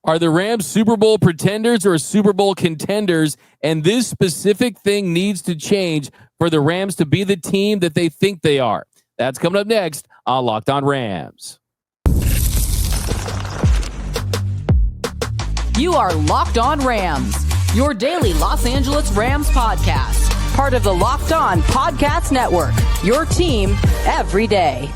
Are the Rams Super Bowl pretenders or Super Bowl contenders? And this specific thing needs to change for the Rams to be the team that they think they are. That's coming up next on Locked On Rams. You are Locked On Rams, your daily Los Angeles Rams podcast. Part of the Locked On Podcast Network, your team every day.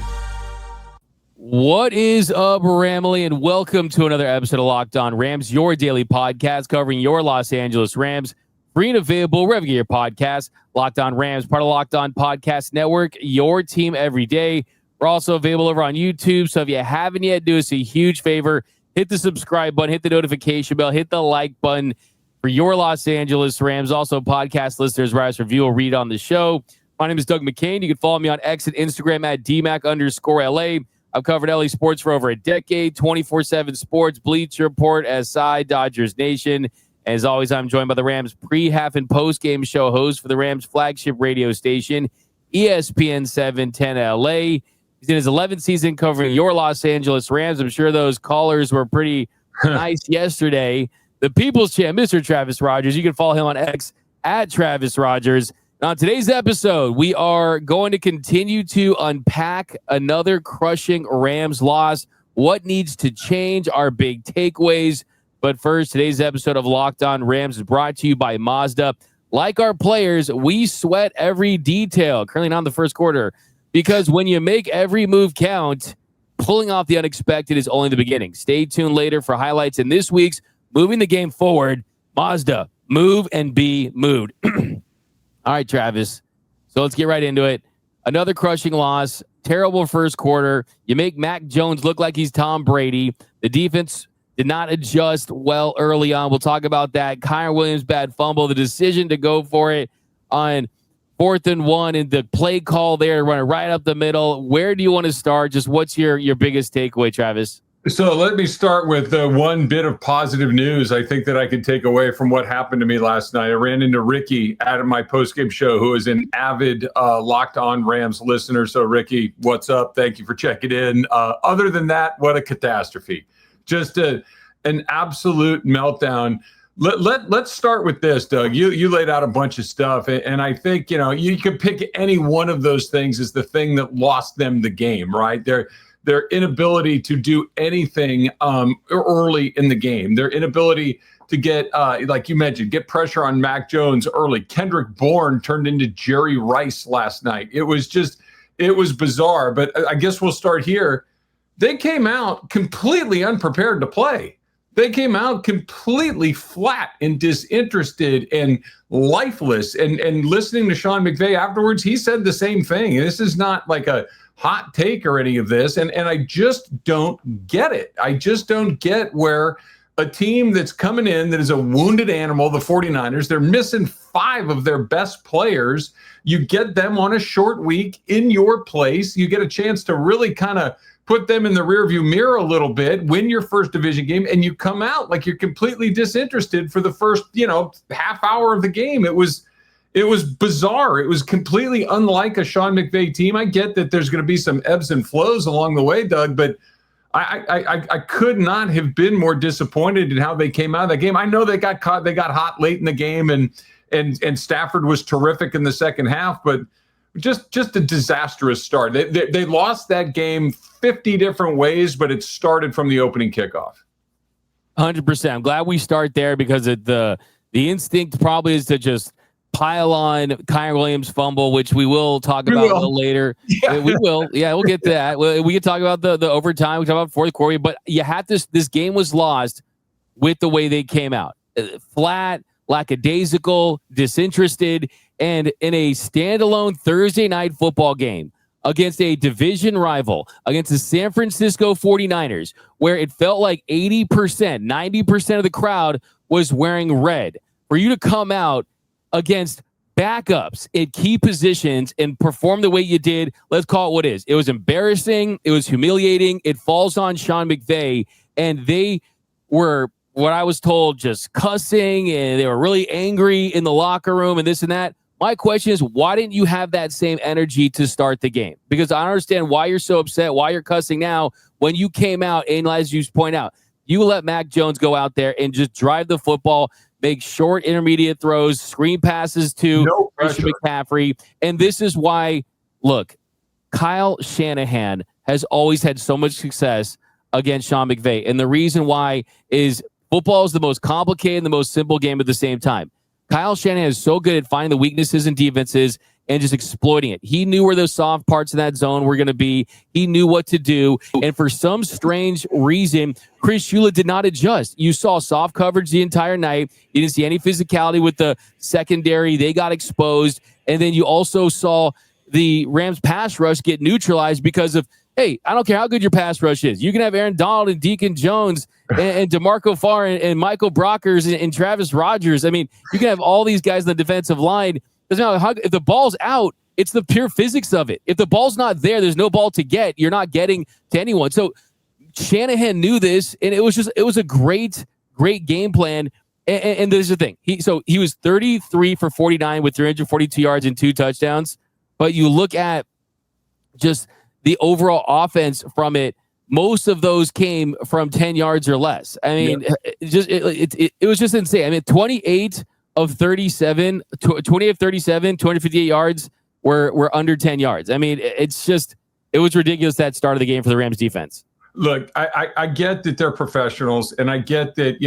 What is up, Ramily, and welcome to another episode of Locked On Rams, your daily podcast covering your Los Angeles Rams. Free and available wherever you get your podcast. Locked On Rams, part of Locked On Podcast Network, your team every day. We're also available over on YouTube, so if you haven't yet, do us a huge favor. Hit the subscribe button, hit the notification bell, hit the like button for your Los Angeles Rams. Also, podcast listeners, write us a review, or read on the show. My name is Doug McCain. You can follow me on X and Instagram at DMAC_LA. I've covered LA sports for over a decade, 24/7 sports, Bleacher Report, SI, Dodgers Nation. As always, I'm joined by the Rams pre, half, and post-game show host for the Rams flagship radio station, ESPN 710 LA. He's in his 11th season covering your Los Angeles Rams. I'm sure those callers were pretty nice yesterday. The People's Champ, Mr. Travis Rogers. You can follow him on X at Travis Rogers. On today's episode, we are going to continue to unpack another crushing Rams loss. What needs to change? Our big takeaways. But first, today's episode of Locked On Rams is brought to you by Mazda. Like our players, we sweat every detail. Currently not in the first quarter. Because when you make every move count, pulling off the unexpected is only the beginning. Stay tuned later for highlights in this week's Moving the Game Forward. Mazda, move and be moved. All right, Travis. So let's get right into it. Another crushing loss. Terrible first quarter. You make Mac Jones look like he's Tom Brady. The defense did not adjust well early on. We'll talk about that. Kyren Williams, bad fumble. The decision to go for it on 4th and 1 and the play call there, run it right up the middle. Where do you want to start? Just what's your biggest takeaway, Travis? So let me start with one bit of positive news I think that I can take away from what happened to me last night. I ran into Ricky at my postgame show, who is an avid Locked On Rams listener. So, Ricky, what's up? Thank you for checking in. Other than that, what a catastrophe. Just an absolute meltdown. Let's start with this, Doug. You laid out a bunch of stuff, and I think, you could pick any one of those things as the thing that lost them the game, right? Their inability to do anything early in the game, their inability to get, like you mentioned, get pressure on Mac Jones early. Kendrick Bourne turned into Jerry Rice last night. It was bizarre, but I guess we'll start here. They came out completely unprepared to play. They came out completely flat and disinterested and lifeless. And listening to Sean McVay afterwards, he said the same thing. This is not like a hot take or any of this. And I just don't get it. I just don't get where a team that's coming in that is a wounded animal, the 49ers, they're missing 5 of their best players. You get them on a short week in your place. You get a chance to really kind of put them in the rearview mirror a little bit, win your first division game, and you come out like you're completely disinterested for the first, half hour of the game. It was bizarre. It was completely unlike a Sean McVay team. I get that there's going to be some ebbs and flows along the way, Doug, but I could not have been more disappointed in how they came out of that game. I know they got caught. They got hot late in the game, and Stafford was terrific in the second half, but just a disastrous start. They lost that game 50 different ways, but it started from the opening kickoff. 100%. I'm glad we start there because the instinct probably is to just pile on Kyren Williams fumble, which we will talk about a little later. Yeah. We will. Yeah, we'll get to that. We can talk about the overtime. We can talk about fourth quarter, but you had this game was lost with the way they came out. Flat, lackadaisical, disinterested, and in a standalone Thursday night football game against a division rival, against the San Francisco 49ers, where it felt like 80%, 90% of the crowd was wearing red. For you to come out against backups at key positions and perform the way you did, let's call it what it is. It was embarrassing. It was humiliating. It falls on Sean McVay, and they were, what I was told, just cussing, and they were really angry in the locker room and this and that. My question is, why didn't you have that same energy to start the game? Because I don't understand why you're so upset, why you're cussing now when you came out, and as you point out, You let Mac Jones go out there and just drive the football, make short intermediate throws, screen passes to Christian McCaffrey. And this is why, look, Kyle Shanahan has always had so much success against Sean McVay. And the reason why is football is the most complicated and the most simple game at the same time. Kyle Shanahan is so good at finding the weaknesses in defenses and just exploiting it. He knew where those soft parts in that zone were going to be. He knew what to do. And for some strange reason, Chris Shula did not adjust. You saw soft coverage the entire night. You didn't see any physicality with the secondary. They got exposed. And then you also saw the Rams pass rush get neutralized because of, hey, I don't care how good your pass rush is. You can have Aaron Donald and Deacon Jones and DeMarco Farr and Michael Brockers and Travis Rogers. I mean, you can have all these guys on the defensive line. If the ball's out, it's the pure physics of it. If the ball's not there, there's no ball to get. You're not getting to anyone. So Shanahan knew this, and it was a great game plan. And there's the thing. He was 33 for 49 with 342 yards and 2 touchdowns. But you look at just the overall offense from it, most of those came from 10 yards or less. I mean, it was just insane. I mean, 28 of 37, 258 yards were under 10 yards. I mean, it was ridiculous that start of the game for the Rams defense. Look, I get that they're professionals, and I get that,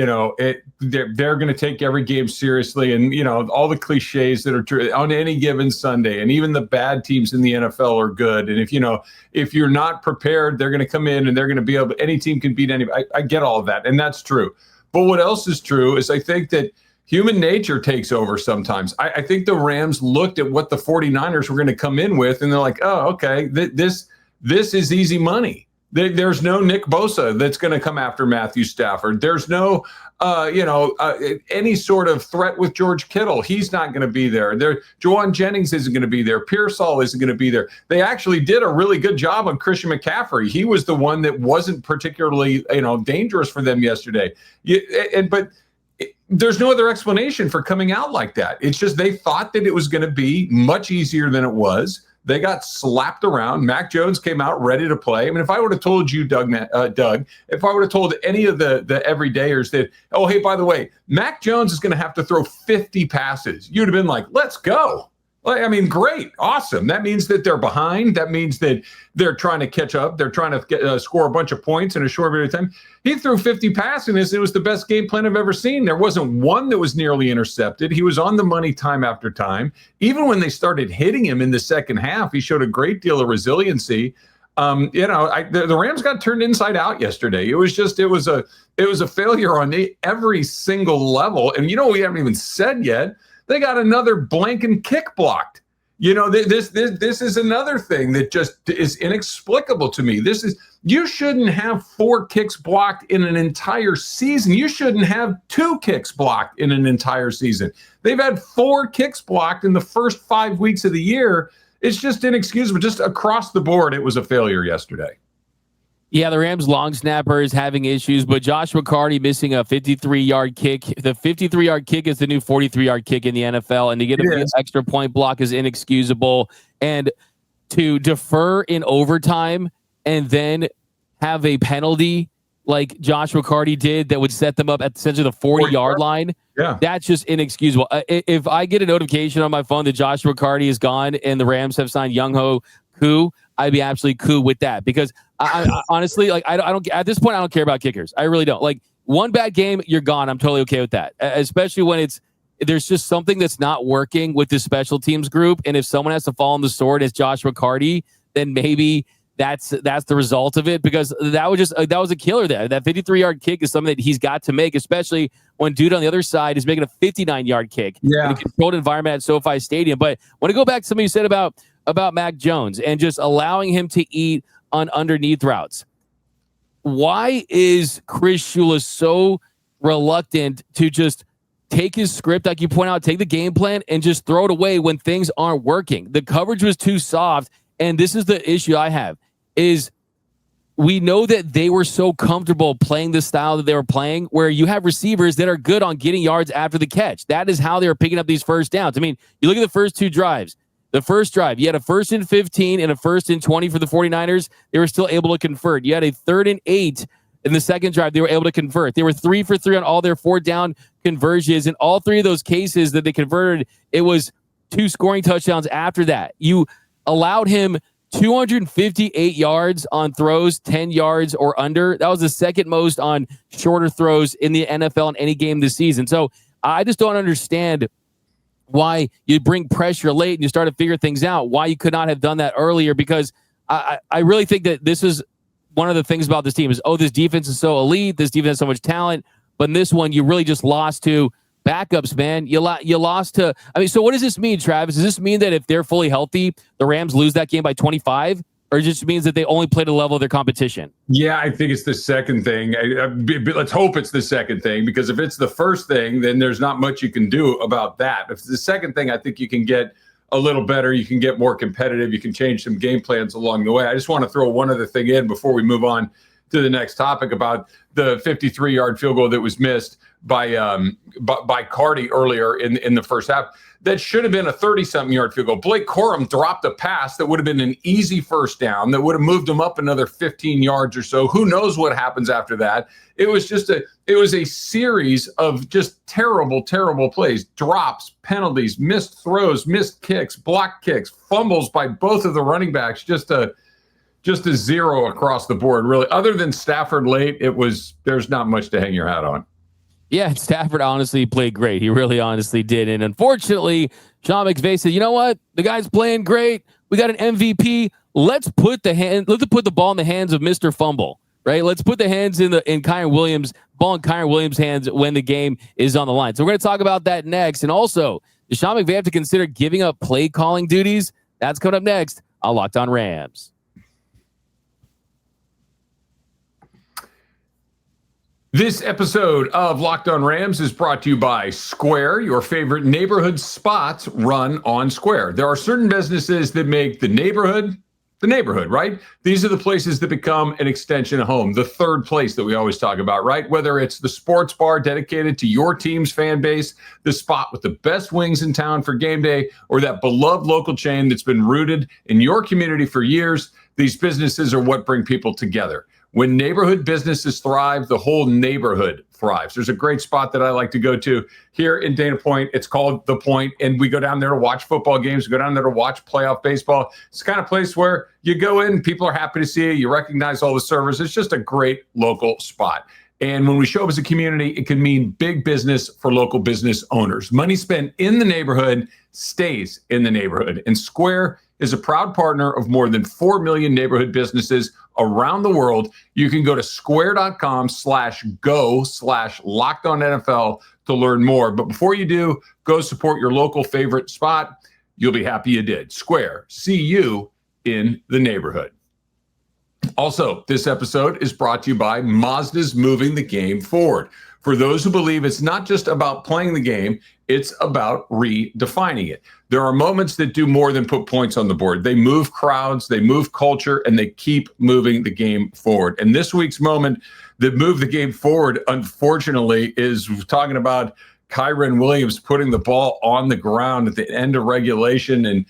they're going to take every game seriously, and, all the cliches that are true on any given Sunday, and even the bad teams in the NFL are good. And if you're not prepared, they're going to come in and they're going to be able, any team can beat anybody. I get all of that, and that's true. But what else is true is I think that human nature takes over sometimes. I think the Rams looked at what the 49ers were going to come in with, and they're like, oh, okay, this is easy money. There's no Nick Bosa that's going to come after Matthew Stafford. There's no, any sort of threat with George Kittle. He's not going to be there. Juwan Jennings isn't going to be there. Pearsall isn't going to be there. They actually did a really good job on Christian McCaffrey. He was the one that wasn't particularly, dangerous for them yesterday. But there's no other explanation for coming out like that. It's just they thought that it was going to be much easier than it was. They got slapped around. Mac Jones came out ready to play. I mean, if I would have told you, Doug, if I would have told any of the everydayers that, oh, hey, by the way, Mac Jones is going to have to throw 50 passes, you'd have been like, let's go. I mean, great, awesome. That means that they're behind. That means that they're trying to catch up. They're trying to score a bunch of points in a short period of time. He threw 50 passes, and it was the best game plan I've ever seen. There wasn't one that was nearly intercepted. He was on the money time after time. Even when they started hitting him in the second half, he showed a great deal of resiliency. The Rams got turned inside out yesterday. It was a failure on every single level. And we haven't even said yet, they got another blanking kick blocked. This is another thing that just is inexplicable to me. You shouldn't have 4 kicks blocked in an entire season. You shouldn't have 2 kicks blocked in an entire season. They've had 4 kicks blocked in the first 5 weeks of the year. It's just inexcusable. Just across the board, it was a failure yesterday. Yeah, the Rams long snapper is having issues, but Josh McCarty missing a 53-yard kick. The 53-yard kick is the new 43-yard kick in the NFL, and to get an extra point block is inexcusable. And to defer in overtime and then have a penalty like Josh McCarty did that would set them up at essentially the 40-yard line, that's just inexcusable. If I get a notification on my phone that Josh McCarty is gone and the Rams have signed Younghoe Koo, I'd be absolutely cool with that, because I honestly, I don't, at this point, I don't care about kickers. I really don't. Like, one bad game, you're gone. I'm totally okay with that, especially when there's just something that's not working with the special teams group. And if someone has to fall on the sword as Josh McCarty, then maybe that's the result of it, because that was a killer there. That 53-yard kick is something that he's got to make, especially when dude on the other side is making a 59-yard kick in a controlled environment at SoFi Stadium. But I want to go back to something you said about Mac Jones and just allowing him to eat on underneath routes. Why is Chris Shula so reluctant to just take his script, like you point out, take the game plan and just throw it away when things aren't working? The coverage was too soft, and this is the issue I have, is we know that they were so comfortable playing the style that they were playing, where you have receivers that are good on getting yards after the catch. That is how they were picking up these first downs. I mean, you look at the first 2 drives. The first drive, you had a 1st and 15 and a 1st and 20 for the 49ers. They were still able to convert. You had a 3rd and 8 In the second drive, they were able to convert. They were 3 for 3 on all their 4 down conversions. In all 3 of those cases that they converted, it was 2 scoring touchdowns after that. You allowed him 258 yards on throws, 10 yards or under. That was the second most on shorter throws in the NFL in any game this season. So I just don't understand why you bring pressure late and you start to figure things out, why you could not have done that earlier, because I really think that this is one of the things about this team is, this defense is so elite, this defense has so much talent, but in this one, you really just lost to backups, man. You lost to, so what does this mean, Travis? Does this mean that if they're fully healthy, the Rams lose that game by 25? Or it just means that they only play to the level of their competition? Yeah, I think it's the second thing. Let's hope it's the second thing, because if it's the first thing, then there's not much you can do about that. If it's the second thing, I think you can get a little better. You can get more competitive. You can change some game plans along the way. I just want to throw one other thing in before we move on to the next topic about the 53-yard field goal that was missed by Cardi earlier in the first half. That should have been a 30-something yard field goal. Blake Corum dropped a pass that would have been an easy first down that would have moved him up another 15 yards or so. Who knows what happens after that? It was a series of just terrible, terrible plays, drops, penalties, missed throws, missed kicks, blocked kicks, fumbles by both of the running backs. Just a zero across the board, really. Other than Stafford late, there's not much to hang your hat on. Yeah, Stafford honestly played great. He really honestly did. And unfortunately, Sean McVay said, you know what? The guy's playing great. We got an MVP. Let's put the ball in the hands of Mr. Fumble, right? Let's put the hands in Kyren Williams, ball in Kyren Williams' hands when the game is on the line. So we're going to talk about that next. And also, does Sean McVay have to consider giving up play calling duties? That's coming up next on Locked On Rams. This episode of Locked On Rams is brought to you by Square. Your favorite neighborhood spots run on Square. There are certain businesses that make the neighborhood, right? These are the places that become an extension of home, the third place that we always talk about, right? Whether it's the sports bar dedicated to your team's fan base, the spot with the best wings in town for game day, or that beloved local chain that's been rooted in your community for years, these businesses are what bring people together. When neighborhood businesses thrive, the whole neighborhood thrives. There's a great spot that I like to go to here in Dana Point. It's called The Point, and we go down there to watch football games. We go down there to watch playoff baseball. It's the kind of place where you go in, people are happy to see you. You recognize all the servers. It's just a great local spot. And when we show up as a community, it can mean big business for local business owners. Money spent in the neighborhood stays in the neighborhood. And Square is a proud partner of more than 4 million neighborhood businesses around the world. You can go to square.com/go/LockedOnNFL to learn more. But before you do, go support your local favorite spot. You'll be happy you did. Square, see you in the neighborhood. Also, this episode is brought to you by Mazda's moving the game forward. For those who believe it's not just about playing the game, it's about redefining it. There are moments that do more than put points on the board. They move crowds, they move culture, and they keep moving the game forward. And this week's moment that moved the game forward, unfortunately, is talking about Kyren Williams putting the ball on the ground at the end of regulation, and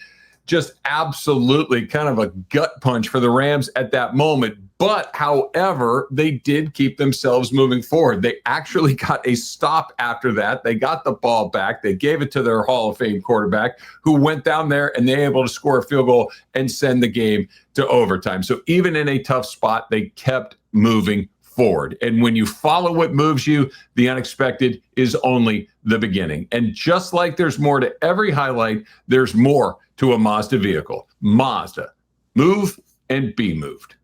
just absolutely kind of a gut punch for the Rams at that moment. But, however, they did keep themselves moving forward. They actually got a stop after that. They got the ball back. They gave it to their Hall of Fame quarterback, who went down there and they were able to score a field goal and send the game to overtime. So even in a tough spot, they kept moving forward. And when you follow what moves you, the unexpected is only the beginning. And just like there's more to every highlight, there's more to a Mazda vehicle. Mazda, move and be moved.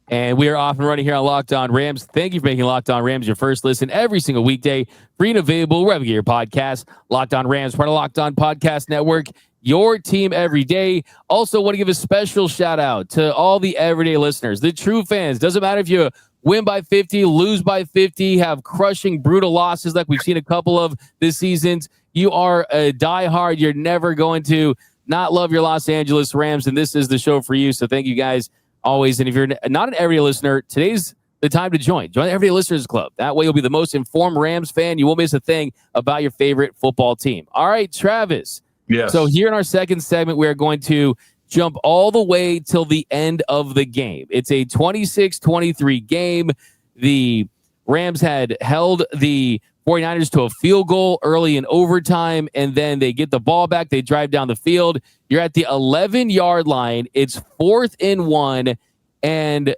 And we are off and running here on Locked On Rams. Thank you for making Locked On Rams your first listen every single weekday. Free and available wherever you get your podcast. Locked On Rams, part of Locked On Podcast Network. Your team every day. Also want to give a special shout out to all the everyday listeners, the true fans. Doesn't matter if you win by 50, lose by 50, have crushing, brutal losses like we've seen a couple of this season. You are a diehard. You're never going to not love your Los Angeles Rams, and this is the show for you. So thank you guys always. And if you're not an everyday listener, today's the time to join. Join the Everyday Listeners Club. That way you'll be the most informed Rams fan. You won't miss a thing about your favorite football team. All right, Travis. Yes. So here in our second segment, we're going to jump all the way till the end of the game. It's a 26-23 game. The Rams had held the 49ers to a field goal early in overtime, and then they get the ball back. They drive down the field. You're at the 11-yard line. It's 4th and 1, and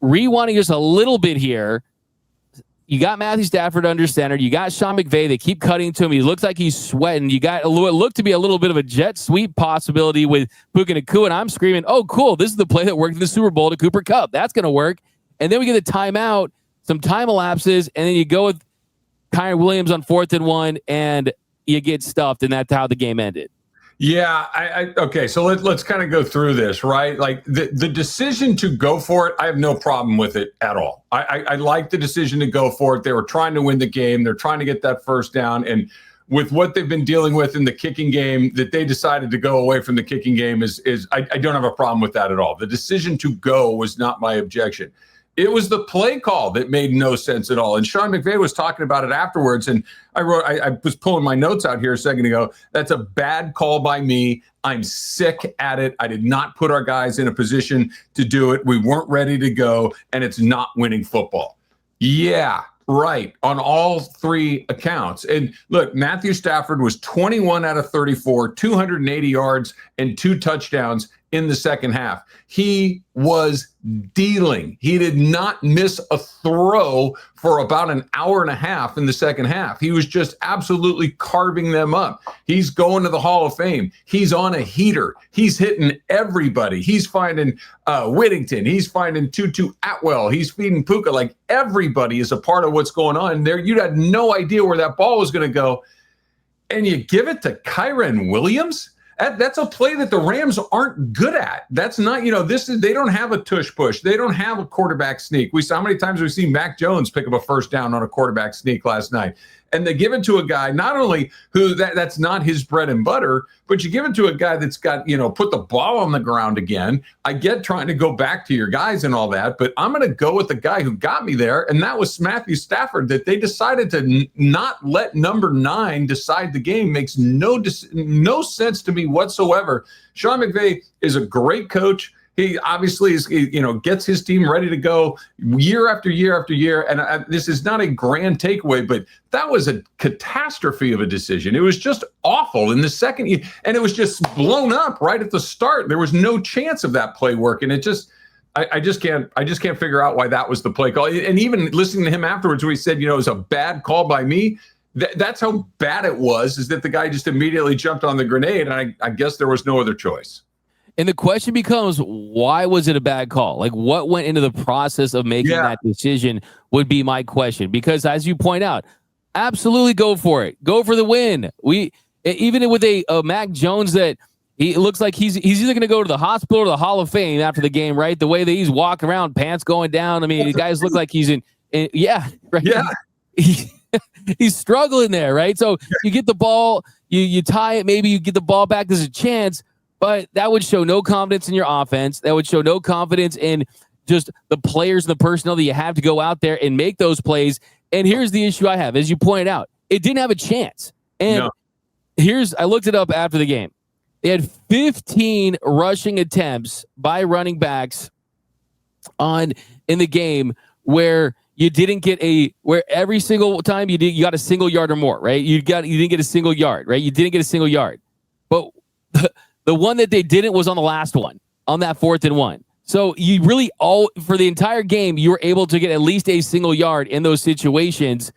rewinding just a little bit here, you got Matthew Stafford under center. You got Sean McVay. They keep cutting to him. He looks like he's sweating. You got what looked to be a little bit of a jet sweep possibility with Puka Nacua, and I'm screaming, oh, cool. This is the play that worked in the Super Bowl to Cooper Kupp. That's going to work. And then we get a timeout, some time elapses, and then you go with Kyren Williams on 4th and 1, and you get stuffed, and that's how the game ended. Yeah, okay, so let's kind of go through this, right? Like the decision to go for it, I have no problem with it at all. I like the decision to go for it. They were trying to win the game. They're trying to get that first down. And with what they've been dealing with in the kicking game, that they decided to go away from the kicking game is I don't have a problem with that at all. The decision to go was not my objection. It was the play call that made no sense at all. And Sean McVay was talking about it afterwards. And I was pulling my notes out here a second ago. That's a bad call by me. I'm sick at it. I did not put our guys in a position to do it. We weren't ready to go, and it's not winning football. Yeah, right. On all 3 accounts. And look, Matthew Stafford was 21 out of 34, 280 yards and 2 touchdowns in the second half. He was dealing. He did not miss a throw for about an hour and a half in the second half. He was just absolutely carving them up. He's going to the Hall of Fame. He's on a heater. He's hitting everybody. He's finding Whittington. He's finding Tutu Atwell. He's feeding Puka. Like, everybody is a part of what's going on there. You had no idea where that ball was going to go. And you give it to Kyren Williams? That's a play that the Rams aren't good at. That's not, they don't have a tush push. They don't have a quarterback sneak. We saw how many times we've seen Mac Jones pick up a first down on a quarterback sneak last night. And they give it to a guy, not only who that's not his bread and butter, but you give it to a guy that's got, put the ball on the ground again. I get trying to go back to your guys and all that, but I'm going to go with the guy who got me there. And that was Matthew Stafford. That they decided to not let number 9 decide the game makes no sense to me whatsoever. Sean McVay is a great coach. He obviously is, gets his team ready to go year after year after year. And this is not a grand takeaway, but that was a catastrophe of a decision. It was just awful in the second year, and it was just blown up right at the start. There was no chance of that play working. It just, I just can't figure out why that was the play call. And even listening to him afterwards, where he said, it was a bad call by me. That's how bad it was, is that the guy just immediately jumped on the grenade. And I guess there was no other choice. And the question becomes, why was it a bad call? Like, what went into the process of making that decision would be my question. Because as you point out, absolutely go for it. Go for the win. Even with a Mac Jones that he looks like he's either going to go to the hospital or the Hall of Fame after the game, right? The way that he's walking around, pants going down. I mean, the guys look like he's in right? Yeah. He's struggling there, right? So you get the ball, you tie it, maybe you get the ball back. There's a chance. But that would show no confidence in your offense. That would show no confidence in just the players and the personnel that you have to go out there and make those plays. And here's the issue I have. As you pointed out, it didn't have a chance. And I looked it up after the game. They had 15 rushing attempts by running backs in the game where you didn't get where every single time you got a single yard or more, right? You didn't get a single yard, right? You didn't get a single yard. But the one that they didn't was on the last one, on that 4th and 1. So you really for the entire game, you were able to get at least a single yard in those situations.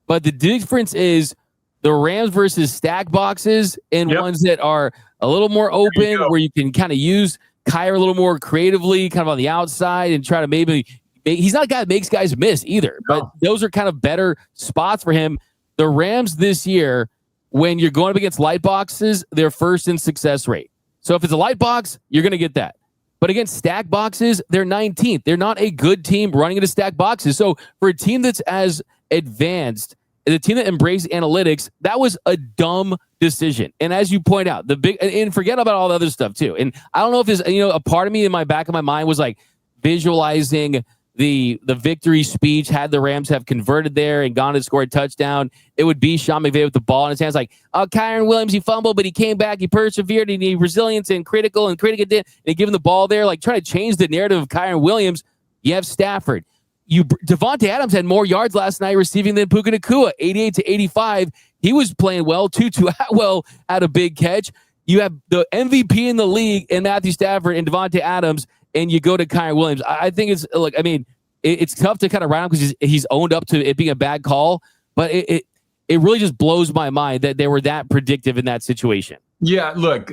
But the difference is the Rams versus stack boxes and ones that are a little more open, where you can kind of use Kyren a little more creatively, kind of on the outside, and try to maybe he's not a guy that makes guys miss either. But those are kind of better spots for him. The Rams this year, when you're going up against light boxes, they're first in success rate. So if it's a light box, you're going to get that. But against stack boxes, they're 19th. They're not a good team running into stack boxes. So for a team that's as advanced, the team that embraced analytics, that was a dumb decision. And as you point out, and forget about all the other stuff too. And I don't know if there's, a part of me in my back of my mind was like visualizing the victory speech, had the Rams have converted there and gone to score a touchdown, it would be Sean McVay with the ball in his hands, like, oh, Kyren Williams, he fumbled, but he came back, he persevered, and he resilience and critical, and give him the ball there, like trying to change the narrative of Kyren Williams. You have Stafford. Devontae Adams had more yards last night receiving than Puka Nacua, 88-85. He was playing well. Tutu Atwell had a big catch. You have the MVP in the league in Matthew Stafford and Devontae Adams, and you go to Kyren Williams. I think it's like, I mean, it's tough to kind of write him because he's owned up to it being a bad call, but it really just blows my mind that they were that predictive in that situation. Yeah, look,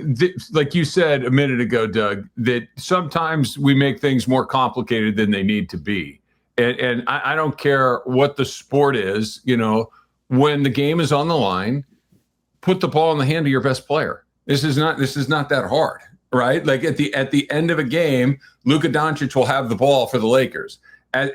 like you said a minute ago, Doug, that sometimes we make things more complicated than they need to be. And I don't care what the sport is, when the game is on the line, put the ball in the hand of your best player. This is not that hard, right? Like at the end of a game, Luka Doncic will have the ball for the Lakers. At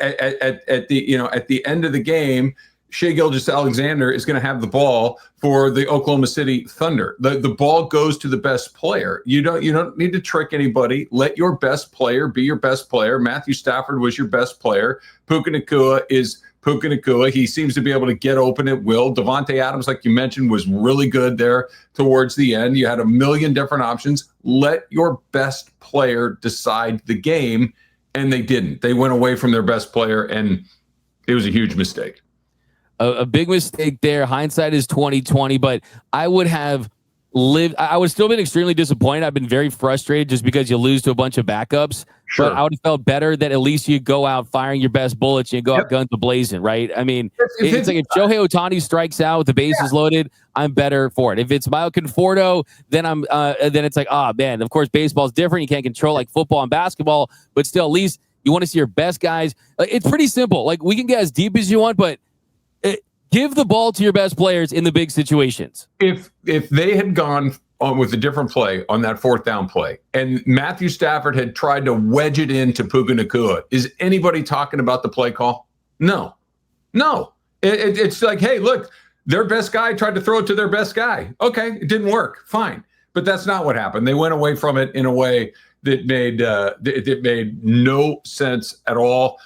the end of the game, Shai Gilgeous-Alexander is going to have the ball for the Oklahoma City Thunder. The ball goes to the best player. You don't need to trick anybody. Let your best player be your best player. Matthew Stafford was your best player. Puka Nacua is Puka Nacua. He seems to be able to get open at will. Devontae Adams, like you mentioned, was really good there towards the end. You had a million different options. Let your best player decide the game, and they didn't. They went away from their best player, and it was a huge mistake. A big mistake there. Hindsight is 20/20, but I would still been extremely disappointed. I've been very frustrated just because you lose to a bunch of backups. Sure. But I would have felt better that at least you go out firing your best bullets and you go out guns blazing, right? I mean, it's like if Shohei Ohtani strikes out with the bases loaded, I'm better for it. If it's Mile Conforto, then then it's like, man, of course baseball's different. You can't control like football and basketball, but still, at least you want to see your best guys. It's pretty simple. Like, we can get as deep as you want, but give the ball to your best players in the big situations. If they had gone on with a different play on that fourth down play, and Matthew Stafford had tried to wedge it into Puka Nacua, is anybody talking about the play call? No. It's like, hey, look, their best guy tried to throw it to their best guy. Okay, it didn't work. Fine. But that's not what happened. They went away from it in a way that made no sense at all.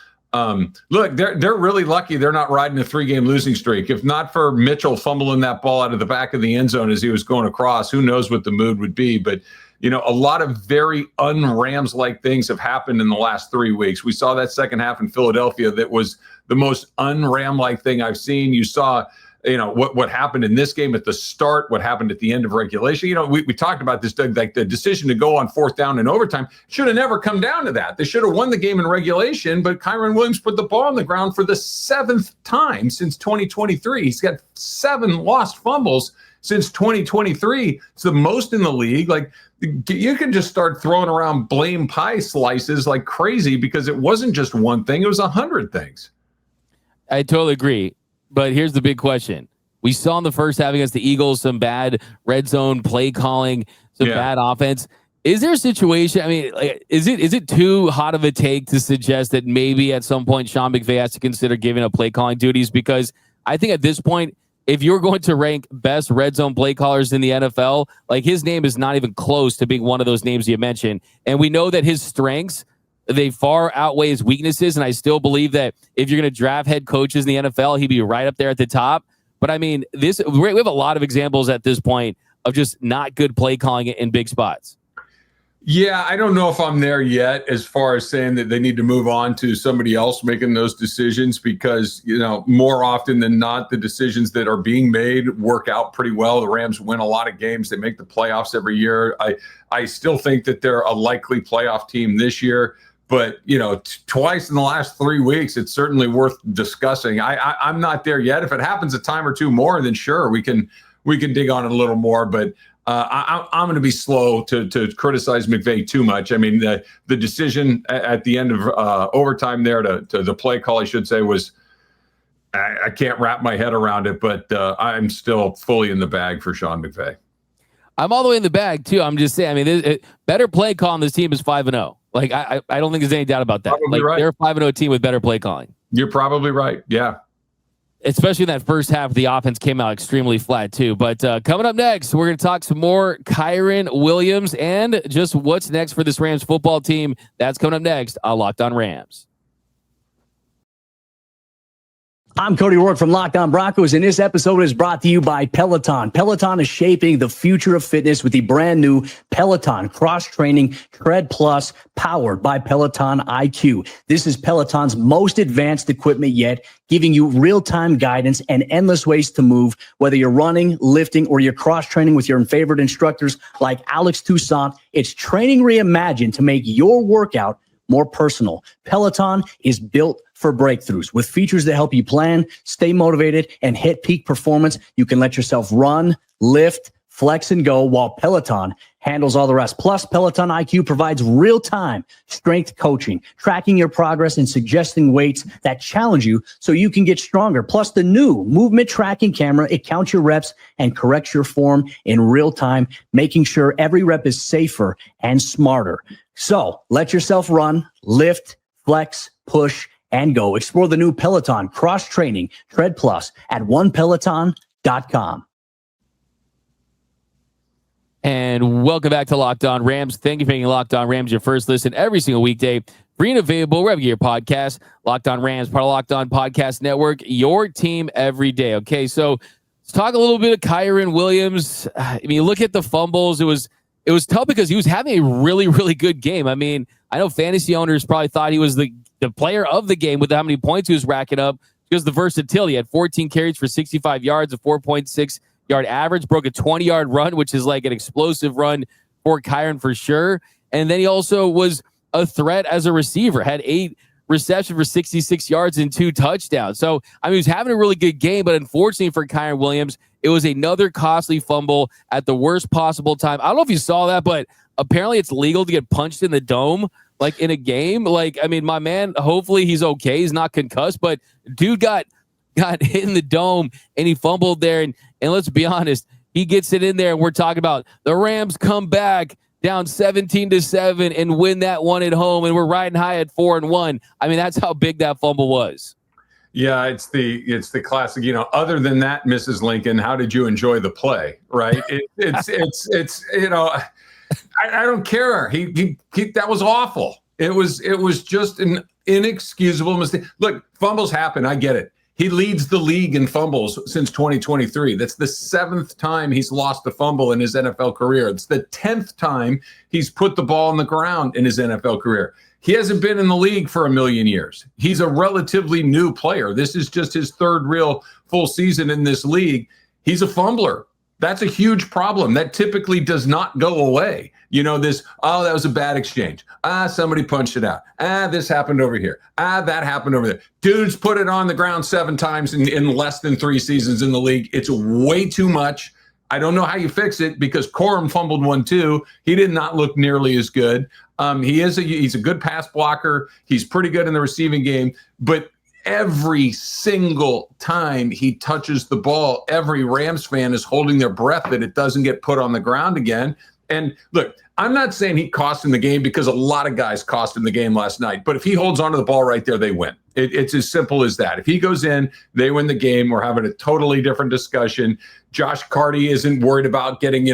Look, they're really lucky they're not riding a 3-game losing streak. If not for Mitchell fumbling that ball out of the back of the end zone as he was going across, who knows what the mood would be. But, a lot of very un-Rams-like things have happened in the last 3 weeks. We saw that second half in Philadelphia that was the most un-Ram-like thing I've seen. You saw what happened in this game at the start, what happened at the end of regulation. We talked about this, Doug, like the decision to go on fourth down in overtime should have never come down to that. They should have won the game in regulation, but Kyren Williams put the ball on the ground for the 7th time since 2023. He's got 7 lost fumbles since 2023. It's the most in the league. Like, you can just start throwing around blame pie slices like crazy because it wasn't just one thing. It was 100 things. I totally agree. But here's the big question. We saw in the first half against the Eagles some bad red zone play calling, some bad offense. Is there a situation? I mean, is it too hot of a take to suggest that maybe at some point Sean McVay has to consider giving up play calling duties? Because I think at this point, if you're going to rank best red zone play callers in the NFL, like, his name is not even close to being one of those names you mentioned. And we know that his strengths, they far outweigh his weaknesses, and I still believe that if you're going to draft head coaches in the NFL, he'd be right up there at the top. But I mean, we have a lot of examples at this point of just not good play calling in big spots. Yeah, I don't know if I'm there yet as far as saying that they need to move on to somebody else making those decisions, because, more often than not, the decisions that are being made work out pretty well. The Rams win a lot of games. They make the playoffs every year. I still think that they're a likely playoff team this year. But, twice in the last 3 weeks, it's certainly worth discussing. I'm not there yet. If it happens a time or two more, then sure, we can dig on it a little more. But I'm going to be slow to criticize McVay too much. I mean, the decision at the end of overtime there to the play call, I should say, was I can't wrap my head around it. But I'm still fully in the bag for Sean McVay. I'm all the way in the bag, too. I'm just saying, I mean, better play call on this team is 5-0. Like, I don't think there's any doubt about that. Probably right. They're a 5-0 team with better play calling. You're probably right. Yeah. Especially in that first half, the offense came out extremely flat, too. But coming up next, we're going to talk some more Kyren Williams and just what's next for this Rams football team. That's coming up next on Locked On Rams. I'm Cody Rourke from Locked On Broncos, and this episode is brought to you by Peloton. Peloton is shaping the future of fitness with the brand new Peloton Cross-Training Tread Plus, powered by Peloton IQ. This is Peloton's most advanced equipment yet, giving you real-time guidance and endless ways to move, whether you're running, lifting, or you're cross-training with your favorite instructors like Alex Toussaint. It's training reimagined to make your workout more personal. Peloton is built for breakthroughs with features that help you plan, stay motivated, and hit peak performance. You can let yourself run, lift, flex, and go while Peloton handles all the rest. Plus, Peloton IQ provides real-time strength coaching, tracking your progress and suggesting weights that challenge you so you can get stronger. Plus, the new movement tracking camera, it counts your reps and corrects your form in real time, making sure every rep is safer and smarter. So let yourself run, lift, flex, push, and go. Explore the new Peloton Cross-Training Tread Plus at onepeloton.com. And welcome back to Locked On Rams. Thank you for making Locked On Rams your first listen every single weekday. Free and available wherever you get your podcast. Locked On Rams, part of Locked On Podcast Network, your team every day. Okay, so let's talk a little bit of Kyren Williams. I mean, look at the fumbles. It was tough because he was having a really, really good game. I mean, I know fantasy owners probably thought he was the player of the game with how many points he was racking up because the versatility. He had 14 carries for 65 yards, a 4.6-yard average, broke a 20-yard run, which is like an explosive run for Kyren for sure. And then he also was a threat as a receiver, had 8 receptions for 66 yards and 2 touchdowns. So, I mean, he was having a really good game, but unfortunately for Kyren Williams, it was another costly fumble at the worst possible time. I don't know if you saw that, but apparently it's legal to get punched in the dome, like in a game. Like, I mean, my man, hopefully he's okay. He's not concussed, but dude got hit in the dome and he fumbled there. And let's be honest, he gets it in there. And we're talking about the Rams come back down 17-7 and win that one at home. And we're riding high at 4-1. I mean, that's how big that fumble was. Yeah, it's the classic, other than that, Mrs. Lincoln, how did you enjoy the play? Right. It's I don't care. He that was awful. It was just an inexcusable mistake. Look, fumbles happen. I get it. He leads the league in fumbles since 2023. That's the 7th time he's lost a fumble in his NFL career. It's the 10th time he's put the ball on the ground in his NFL career. He hasn't been in the league for a million years. He's a relatively new player. This is just his 3rd real full season in this league. He's a fumbler. That's a huge problem. That typically does not go away. That was a bad exchange. Somebody punched it out. This happened over here. That happened over there. Dude's put it on the ground 7 times in less than 3 seasons in the league. It's way too much. I don't know how you fix it because Corum fumbled one too. He did not look nearly as good. He's a good pass blocker. He's pretty good in the receiving game, but every single time he touches the ball, every Rams fan is holding their breath that it doesn't get put on the ground again. And look, I'm not saying he cost him the game because a lot of guys cost him the game last night. But if he holds onto the ball right there, they win. It's as simple as that. If he goes in, they win the game. We're having a totally different discussion. Josh Carty isn't worried about getting,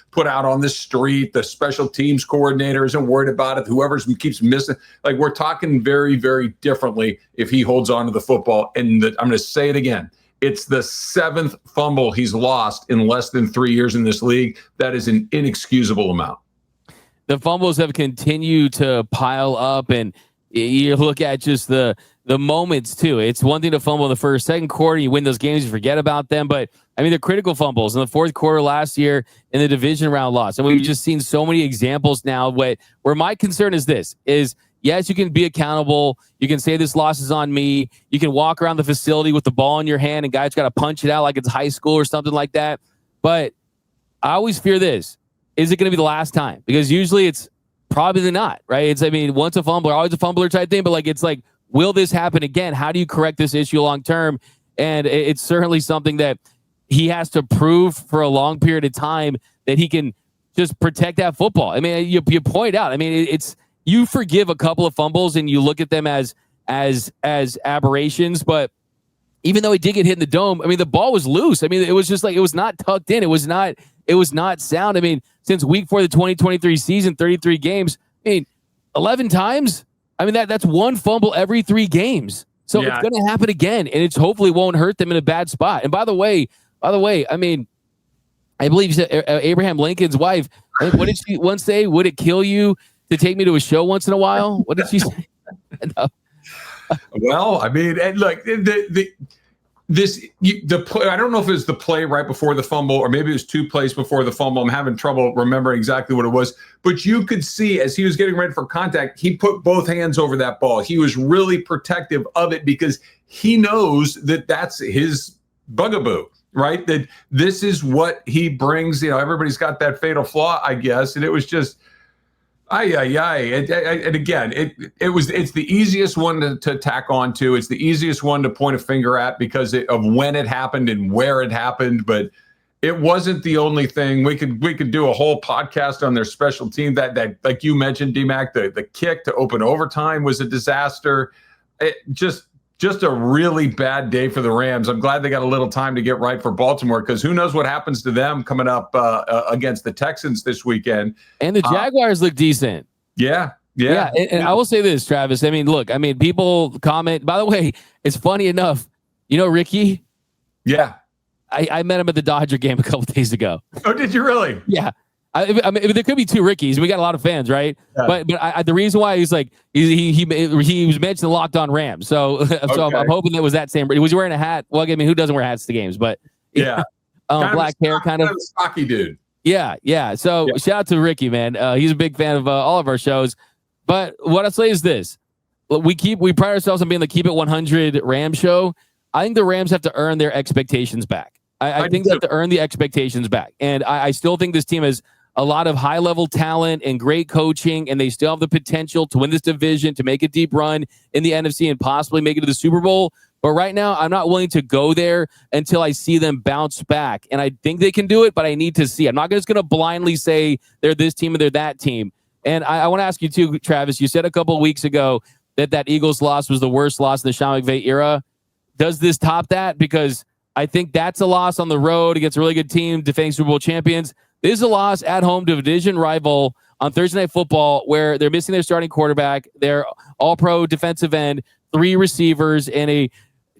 put out on the street. The special teams coordinator isn't worried about it. Whoever keeps missing. Like, we're talking very, very differently if he holds onto the football. And I'm going to say it again. It's the 7th fumble he's lost in less than 3 years in this league. That is an inexcusable amount. The fumbles have continued to pile up, and you look at just the moments too. It's one thing to fumble in the first, second quarter. You win those games, you forget about them. But I mean, the critical fumbles in the 4th quarter last year in the division round loss, and we've just seen so many examples now. Where my concern is this: yes, you can be accountable. You can say this loss is on me. You can walk around the facility with the ball in your hand, and guys got to punch it out like it's high school or something like that. But I always fear this. Is it going to be the last time? Because usually it's probably not, right? Once a fumbler, always a fumbler type thing. But it's like, will this happen again? How do you correct this issue long term? And it's certainly something that he has to prove for a long period of time that he can just protect that football. I mean, you point out, it's you forgive a couple of fumbles and you look at them as aberrations, but even though he did get hit in the dome, the ball was loose. It was just it was not tucked in. It was not sound. Since week 4 of the 2023 season, 33 games, 11 times. That's one fumble every 3 games. So it's going to happen again, and it's hopefully won't hurt them in a bad spot. And by the way, I mean, I believe you said Abraham Lincoln's wife. What did she once say? Would it kill you to take me to a show once in a while? What did she say? No. Well, I mean, and look, I don't know if it was the play right before the fumble, or maybe it was 2 plays before the fumble. I'm having trouble remembering exactly what it was, but you could see as he was getting ready for contact, he put both hands over that ball. He was really protective of it because he knows that that's his bugaboo, right? That this is what he brings. You know, everybody's got that fatal flaw, I guess, and it was just. And again, it's the easiest one to tack on to. It's the easiest one to point a finger at because of when it happened and where it happened. But it wasn't the only thing. We could do a whole podcast on their special team. That like you mentioned, D-Mac, the kick to open overtime was a disaster. It just a really bad day for the Rams. I'm glad they got a little time to get right for Baltimore because who knows what happens to them coming up against the Texans this weekend. And the Jaguars look decent. Yeah. And I will say this, Travis. I mean, look, people comment. By the way, it's funny enough. You know Ricky? Yeah. I met him at the Dodger game a couple days ago. Oh, did you really? Yeah. I mean, there could be 2 Rickies. We got a lot of fans, right? Yeah. But the reason why he's like he was mentioning Locked On Rams, so I'm hoping that was that same. Was he wearing a hat? Well, I mean, who doesn't wear hats to games? But yeah, black hair, kind of stocky dude. Yeah. So shout out to Ricky, man. He's a big fan of all of our shows. But what I say is this: we pride ourselves on being the Keep It 100 Rams show. I think the Rams have to earn their expectations back. I think they have to earn the expectations back, and I still think this team has a lot of high-level talent and great coaching, and they still have the potential to win this division, to make a deep run in the NFC and possibly make it to the Super Bowl. But right now, I'm not willing to go there until I see them bounce back. And I think they can do it, but I need to see. I'm not just going to blindly say they're this team and they're that team. And I want to ask you too, Travis, you said a couple of weeks ago that Eagles loss was the worst loss in the Sean McVay era. Does this top that? Because I think that's a loss on the road against a really good team, defending Super Bowl champions. This is a loss at home to a division rival on Thursday Night Football where they're missing their starting quarterback, their all-pro defensive end, 3 receivers, and a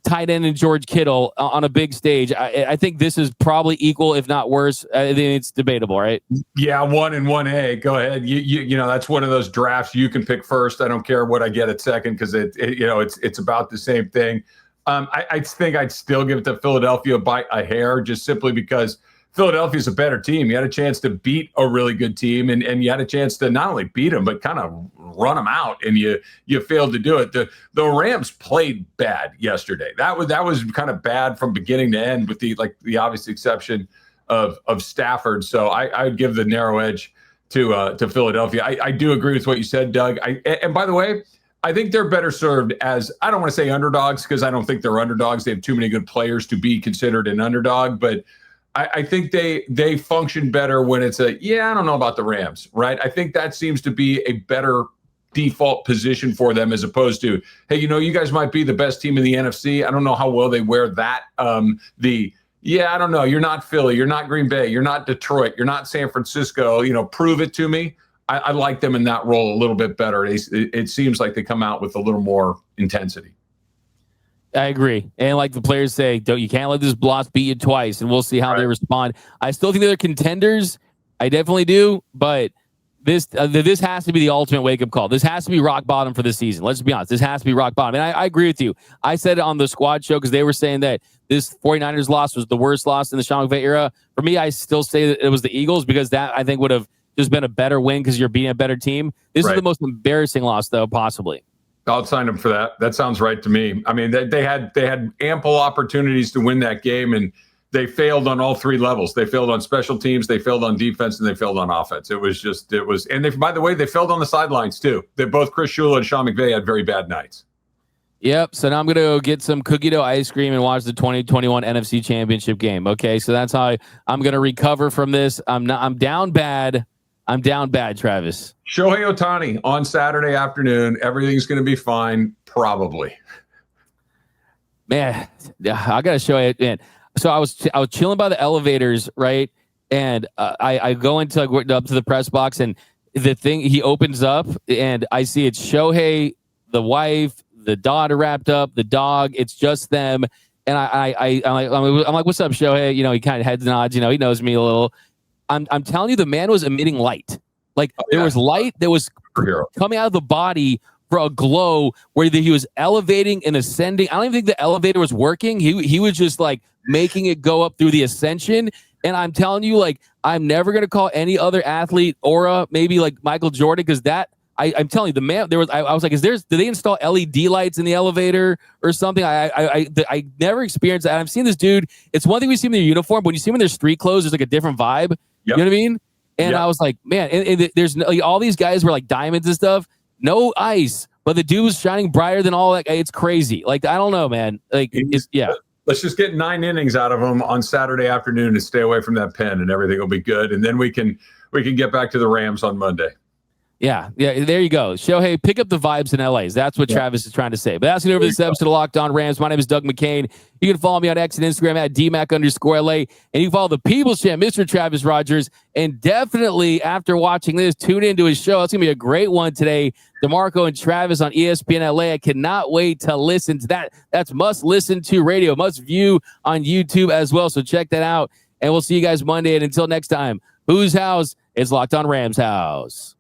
tight end in George Kittle on a big stage. I think this is probably equal, if not worse. I think it's debatable, right? Yeah, 1 and 1A. Go ahead. You know that's one of those drafts you can pick first. I don't care what I get at second because it's about the same thing. I think I'd still give it to Philadelphia by a hair, just simply because Philadelphia's a better team. You had a chance to beat a really good team, and you had a chance to not only beat them, but kind of run them out, and you failed to do it. The Rams played bad yesterday. That was kind of bad from beginning to end, with the obvious exception of Stafford. So I would give the narrow edge to Philadelphia. I do agree with what you said, Doug. And by the way, I think they're better served as, I don't want to say underdogs because I don't think they're underdogs. They have too many good players to be considered an underdog, but I think they function better when it's I don't know about the Rams, right? I think that seems to be a better default position for them as opposed to, hey, you guys might be the best team in the NFC. I don't know how well they wear that. I don't know. You're not Philly. You're not Green Bay. You're not Detroit. You're not San Francisco. Prove it to me. I like them in that role a little bit better. It seems like they come out with a little more intensity. I agree. And like the players say, you can't let this loss beat you twice, and we'll see how they respond. I still think they're contenders. I definitely do. But this has to be the ultimate wake-up call. This has to be rock bottom for this season. Let's be honest. This has to be rock bottom. And I agree with you. I said it on the squad show because they were saying that this 49ers loss was the worst loss in the Sean McVay era. For me, I still say that it was the Eagles because that, I think, would have just been a better win because you're beating a better team. This is the most embarrassing loss, though, possibly. I'll sign them for that. That sounds right to me. I mean, they had ample opportunities to win that game, and they failed on all 3 levels. They failed on special teams, they failed on defense, and they failed on offense. And they, by the way, they failed on the sidelines too. Both Chris Shula and Sean McVay had very bad nights. Yep. So now I'm going to go get some cookie dough ice cream and watch the 2021 NFC Championship game. Okay. So that's how I'm going to recover from this. I'm down bad. I'm down bad, Travis. Shohei Ohtani on Saturday afternoon. Everything's going to be fine, probably. Man, I got to show you, man. So I was chilling by the elevators, right? And I go into up to the press box, and the thing he opens up, and I see it's Shohei, the wife, the daughter wrapped up, the dog. It's just them. And I'm like, what's up, Shohei? You know, he kind of heads nods. You know, he knows me a little. I'm telling you, the man was emitting light. Like there was light that was coming out of the body for a glow where he was elevating and ascending. I don't even think the elevator was working. He was just like making it go up through the ascension. And I'm telling you, like, I'm never going to call any other athlete aura, maybe like Michael Jordan, because that I'm telling you, the man, I was like, did they install LED lights in the elevator or something? I never experienced that. I've seen this dude. It's one thing we see him in their uniform, but when you see him in their street clothes, there's like a different vibe. You know what I mean? And I was like, man, and there's like, all these guys were like diamonds and stuff, no ice, but the dude was shining brighter than all that. It's crazy. Like, I don't know, man. Like, let's just get 9 innings out of him on Saturday afternoon and stay away from that pen, and everything will be good. And then we can get back to the Rams on Monday. Yeah, there you go. Shohei, pick up the vibes in LA. That's what Travis is trying to say. But that's it over this episode of Locked On Rams. My name is Doug McCain. You can follow me on X and Instagram at DMac_LA. And you can follow the People's Champ, Mr. Travis Rogers. And definitely, after watching this, tune into his show. It's going to be a great one today. DeMarco and Travis on ESPN LA. I cannot wait to listen to that. That's must listen to radio, must view on YouTube as well. So check that out. And we'll see you guys Monday. And until next time, whose house is Locked On Rams house?